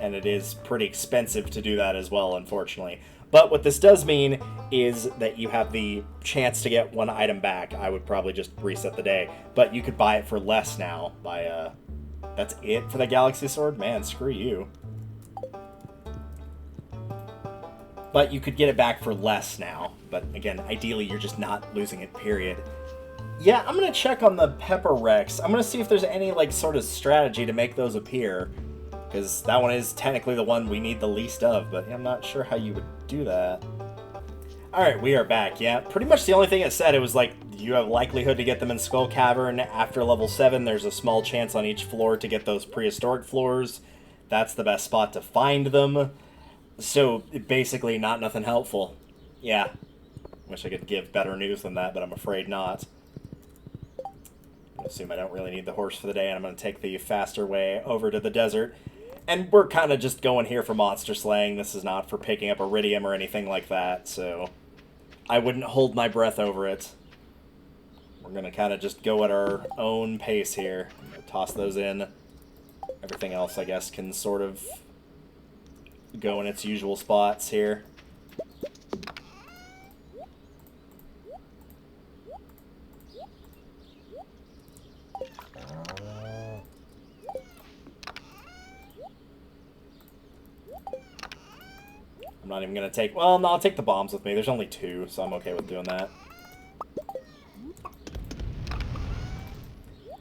And it is pretty expensive to do that as well, unfortunately. But what this does mean is that you have the chance to get one item back. I would probably just reset the day. But you could buy it for less now by... That's it for the Galaxy Sword? Man, screw you. But you could get it back for less now. But again, ideally, you're just not losing it, period. Yeah, I'm going to check on the Pepper Rex. I'm going to see if there's any, like, sort of strategy to make those appear. Because that one is technically the one we need the least of, but I'm not sure how you would do that. Alright, we are back, yeah. Pretty much the only thing it said, it was like, you have likelihood to get them in Skull Cavern. After level 7, there's a small chance on each floor to get those prehistoric floors. That's the best spot to find them. So, basically, nothing helpful. Yeah. Wish I could give better news than that, but I'm afraid not. I assume I don't really need the horse for the day, and I'm going to take the faster way over to the desert. And we're kind of just going here for monster slaying. This is not for picking up iridium or anything like that, so I wouldn't hold my breath over it. We're going to kind of just go at our own pace here. I'm going to toss those in. Everything else, I guess, can sort of go in its usual spots here. I'm not even going to take... Well, no, I'll take the bombs with me. There's only 2, so I'm okay with doing that.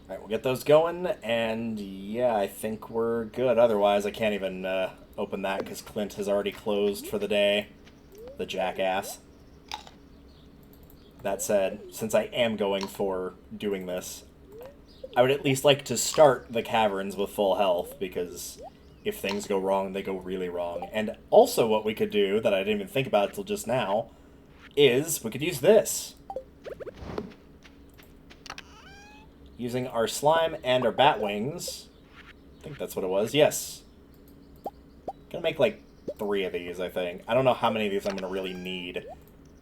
Alright, we'll get those going, and yeah, I think we're good. Otherwise, I can't even open that because Clint has already closed for the day. The jackass. That said, since I am going for doing this, I would at least like to start the caverns with full health, because if things go wrong, they go really wrong. And also what we could do, that I didn't even think about until just now, is we could use this. Using our slime and our bat wings. I think that's what it was. Yes. Gonna make like 3 of these, I think. I don't know how many of these I'm gonna really need.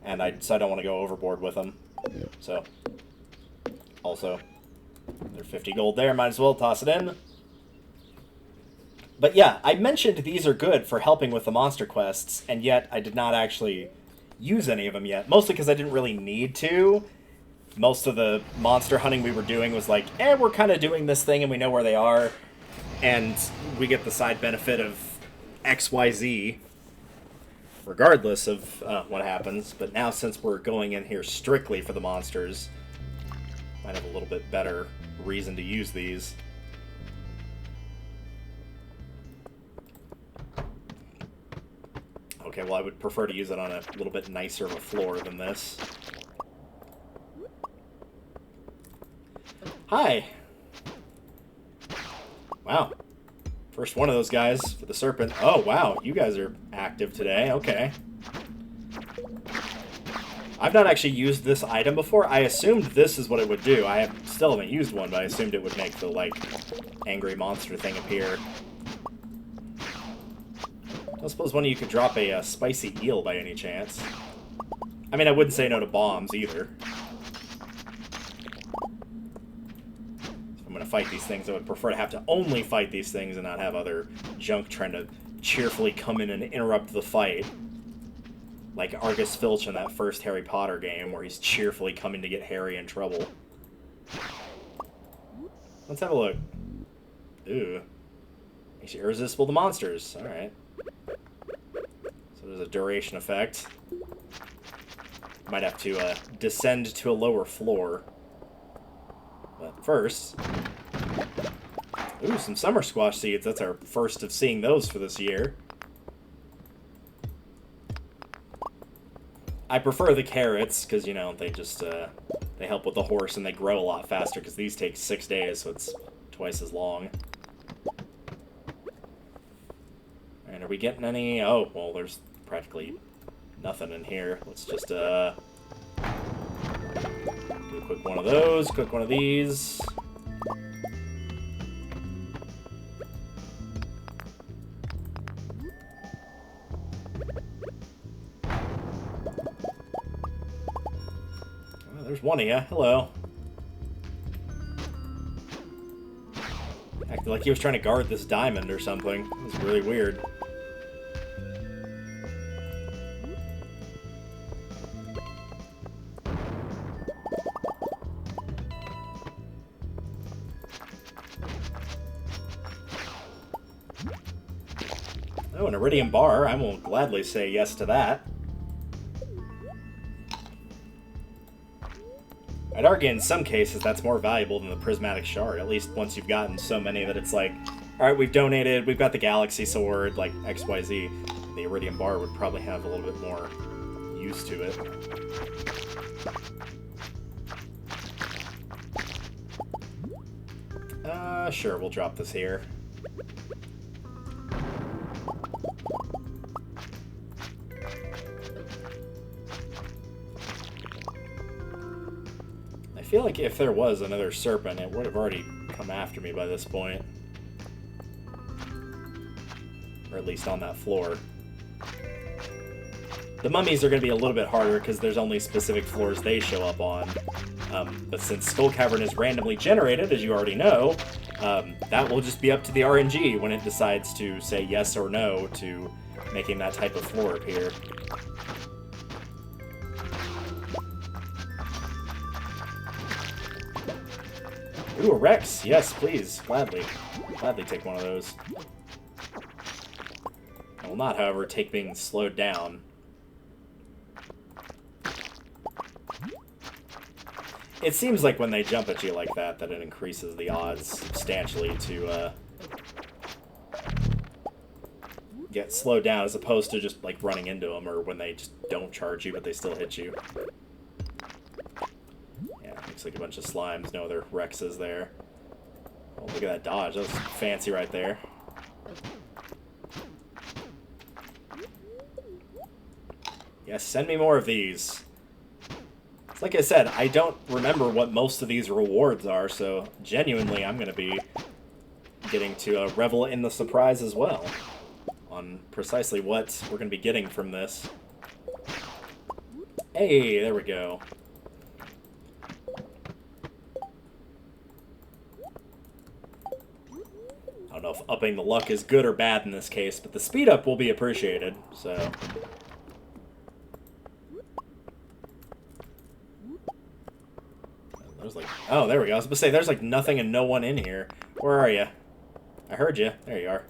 And so I don't want to go overboard with them. So, also, they're 50 gold there. Might as well toss it in. But yeah, I mentioned these are good for helping with the monster quests, and yet I did not actually use any of them yet. Mostly because I didn't really need to. Most of the monster hunting we were doing was like, we're kind of doing this thing and we know where they are. And we get the side benefit of XYZ, regardless of what happens. But now, since we're going in here strictly for the monsters, might have a little bit better reason to use these. Okay, well, I would prefer to use it on a little bit nicer of a floor than this. Hi! Wow. First one of those guys for the serpent. Oh, wow, you guys are active today. Okay. I've not actually used this item before. I assumed this is what it would do. I still haven't used one, but I assumed it would make the, like, angry monster thing appear. I suppose one of you could drop a spicy eel by any chance. I mean, I wouldn't say no to bombs either. So I'm going to fight these things. I would prefer to have to only fight these things and not have other junk trying to cheerfully come in and interrupt the fight. Like Argus Filch in that first Harry Potter game, where he's cheerfully coming to get Harry in trouble. Let's have a look. Ooh. Makes you irresistible to monsters. Alright. So there's a duration effect. Might have to descend to a lower floor. But first... Ooh, some summer squash seeds. That's our first of seeing those for this year. I prefer the carrots, because, you know, they just, they help with the horse and they grow a lot faster, because these take 6 days, so it's twice as long. And are we getting any? Oh, well, there's practically nothing in here. Let's just, do a quick one of those, quick one of these. There's one of you. Hello. Acted like he was trying to guard this diamond or something. It was really weird. Oh, an iridium bar. I will gladly say yes to that. I'd argue in some cases that's more valuable than the prismatic shard, at least once you've gotten so many that it's like, alright, we've donated, we've got the galaxy sword, like XYZ. The iridium bar would probably have a little bit more use to it. Sure, we'll drop this here. I feel like if there was another serpent, it would have already come after me by this point. Or at least on that floor. The mummies are going to be a little bit harder because there's only specific floors they show up on. But since Skull Cavern is randomly generated, as you already know, that will just be up to the RNG when it decides to say yes or no to making that type of floor appear. Ooh, a Rex. Yes, please. Gladly. Gladly take one of those. I will not, however, take being slowed down. It seems like when they jump at you like that, that it increases the odds substantially to get slowed down, as opposed to just like running into them, or when they just don't charge you but they still hit you. Yeah, looks like a bunch of slimes, no other Rexes there. Oh, look at that dodge, that was fancy right there. Yes, send me more of these. Like I said, I don't remember what most of these rewards are, so genuinely I'm going to be getting to revel in the surprise as well on precisely what we're going to be getting from this. Hey, there we go. I don't know if upping the luck is good or bad in this case, but the speed up will be appreciated, so... There's like, oh, there we go. I was about to say, there's like nothing and no one in here. Where are you? I heard you. There you are.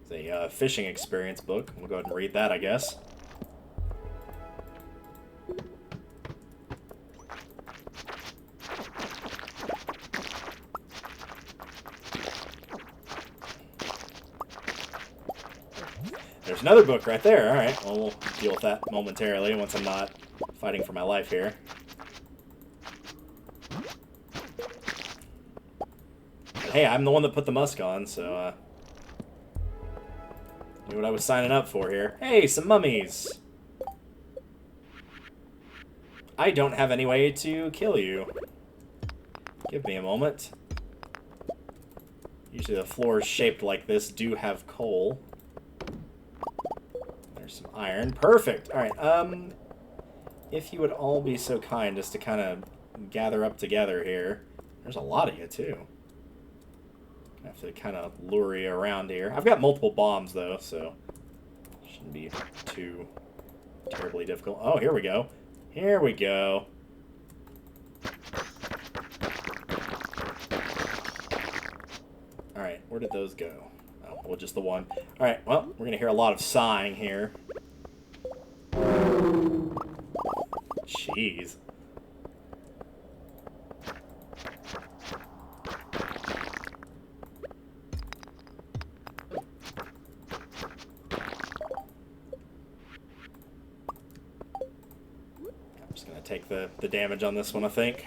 It's a fishing experience book. We'll go ahead and read that, I guess. There's another book right there. Alright, well, we'll deal with that momentarily once I'm not fighting for my life here. But hey, I'm the one that put the musk on, so, knew what I was signing up for here. Hey, some mummies! I don't have any way to kill you. Give me a moment. Usually the floors shaped like this do have coal. There's some iron. Perfect. Alright, if you would all be so kind as to kind of gather up together here. There's a lot of you, too. I have to kind of lure you around here. I've got multiple bombs, though, so shouldn't be too terribly difficult. Oh, here we go. Here we go. Alright, where did those go? Oh, well, just the one. Alright, well, we're going to hear a lot of sighing here. Jeez. I'm just going to take the damage on this one, I think.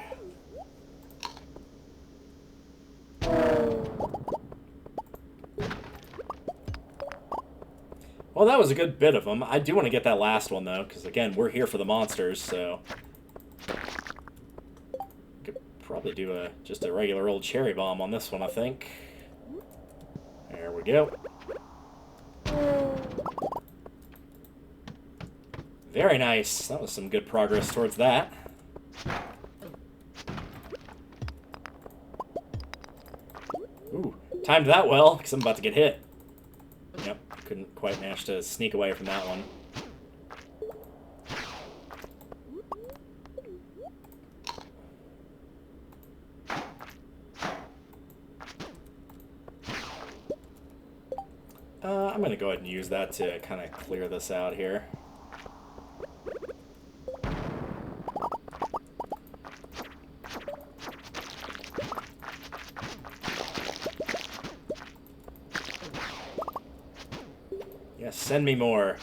Well, that was a good bit of them. I do want to get that last one, though, because, again, we're here for the monsters, so... Could probably do just a regular old cherry bomb on this one, I think. There we go. Very nice. That was some good progress towards that. Ooh, timed that well, because I'm about to get hit. Yep, couldn't quite manage to sneak away from that one. I'm going to go ahead and use that to kind of clear this out here. Yes, send me more.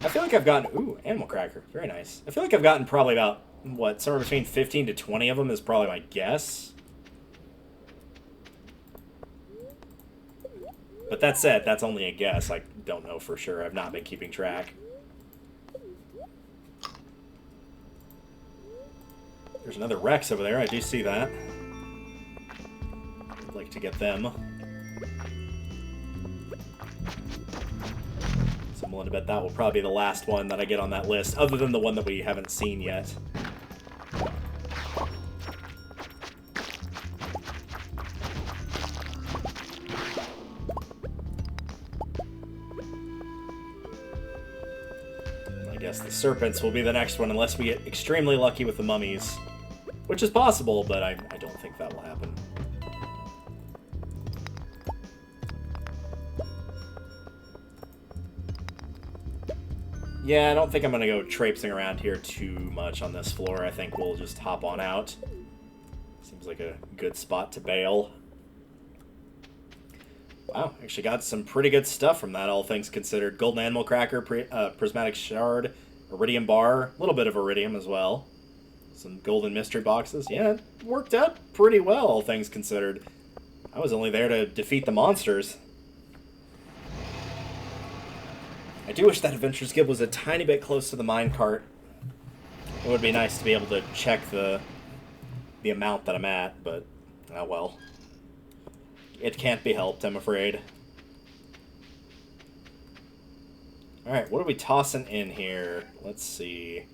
I feel like I've gotten... Ooh, animal cracker. Very nice. I feel like I've gotten probably about, what, somewhere between 15 to 20 of them is probably my guess. But that said, that's only a guess. I don't know for sure. I've not been keeping track. There's another Rex over there. I do see that. I'd like to get them. So I'm willing to bet that will probably be the last one that I get on that list, other than the one that we haven't seen yet. I guess the serpents will be the next one, unless we get extremely lucky with the mummies. Which is possible, but I don't think that will happen. Yeah, I don't think I'm going to go traipsing around here too much on this floor. I think we'll just hop on out. Seems like a good spot to bail. Wow, actually got some pretty good stuff from that, all things considered. Golden animal cracker, prismatic shard, iridium bar, a little bit of iridium as well. Some golden mystery boxes. Yeah, it worked out pretty well, all things considered. I was only there to defeat the monsters. I do wish that Adventurers Guild was a tiny bit close to the minecart. It would be nice to be able to check the amount that I'm at, but oh well. It can't be helped, I'm afraid. Alright, what are we tossing in here? Let's see.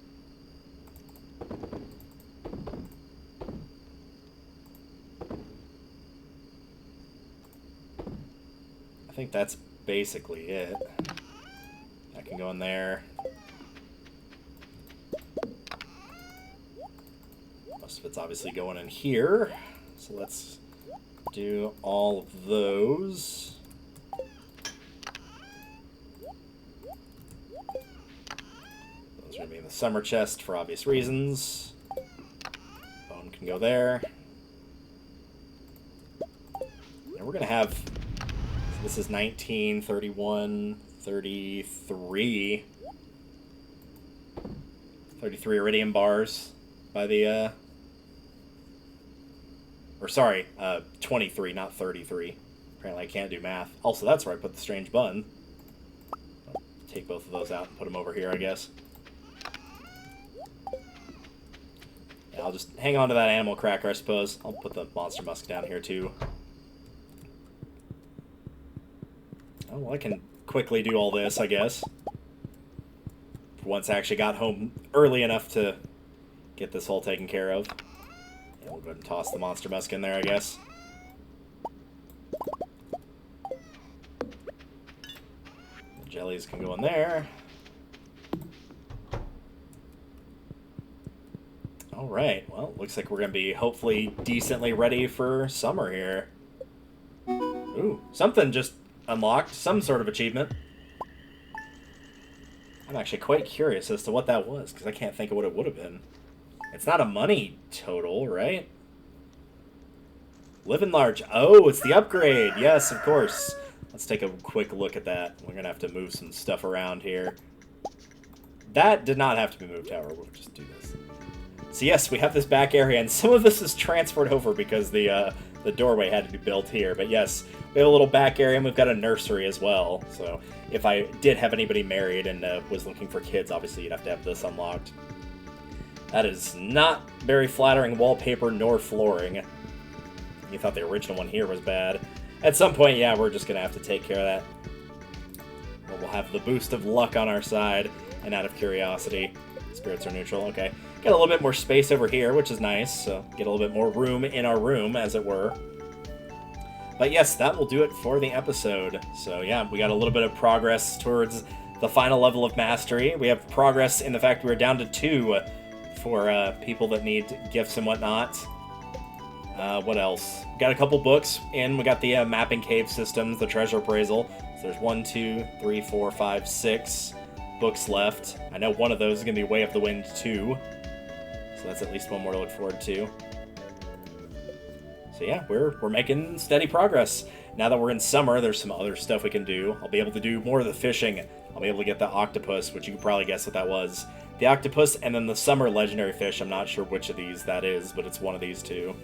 I think that's basically it. I can go in there. Most of it's obviously going in here. So let's do all of those. Those are going to be in the summer chest for obvious reasons. Bone can go there. And we're going to have... So this is 19, 31, 33. 33 iridium bars by the... Or sorry, 23, not 33. Apparently I can't do math. Also, that's where I put the strange bun. I'll take both of those out and put them over here, I guess. Yeah, I'll just hang on to that animal cracker, I suppose. I'll put the monster musk down here, too. Oh, well, I can quickly do all this, I guess. once I actually got home early enough to get this hole taken care of. And we'll go ahead and toss the monster musk in there, I guess. The jellies can go in there. Alright, well, looks like we're going to be hopefully decently ready for summer here. Ooh, something just unlocked, some sort of achievement. I'm actually quite curious as to what that was, because I can't think of what it would have been. It's not a money total, right? Living large. Oh, it's the upgrade. Yes, of course. Let's take a quick look at that. We're going to have to move some stuff around here. That did not have to be moved, however. We'll just do this. So yes, we have this back area, and some of this is transferred over because the doorway had to be built here. But yes, we have a little back area, and we've got a nursery as well. So if I did have anybody married and was looking for kids, obviously you'd have to have this unlocked. That is not very flattering wallpaper nor flooring. You thought the original one here was bad. At some point, yeah, we're just going to have to take care of that. But we'll have the boost of luck on our side, and out of curiosity. Spirits are neutral, okay. Got a little bit more space over here, which is nice, so get a little bit more room in our room, as it were. But yes, that will do it for the episode. So yeah, we got a little bit of progress towards the final level of mastery. We have progress in the fact we're down to 2 for people that need gifts and whatnot. What else? We got a couple books, and we got the mapping cave systems, the treasure appraisal. So there's 1, 2, 3, 4, 5, 6 books left. I know one of those is going to be Way of the Wind 2. So that's at least one more to look forward to. So yeah, we're making steady progress. Now that we're in summer, there's some other stuff we can do. I'll be able to do more of the fishing. I'll be able to get the octopus, which you can probably guess what that was. The octopus, and then the summer legendary fish. I'm not sure which of these that is, but it's one of these two.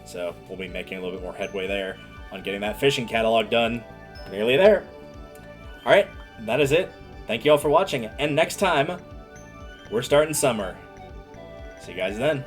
So we'll be making a little bit more headway there on getting that fishing catalog done. Nearly there. Alright, that is it. Thank you all for watching, and next time, we're starting summer. See you guys then.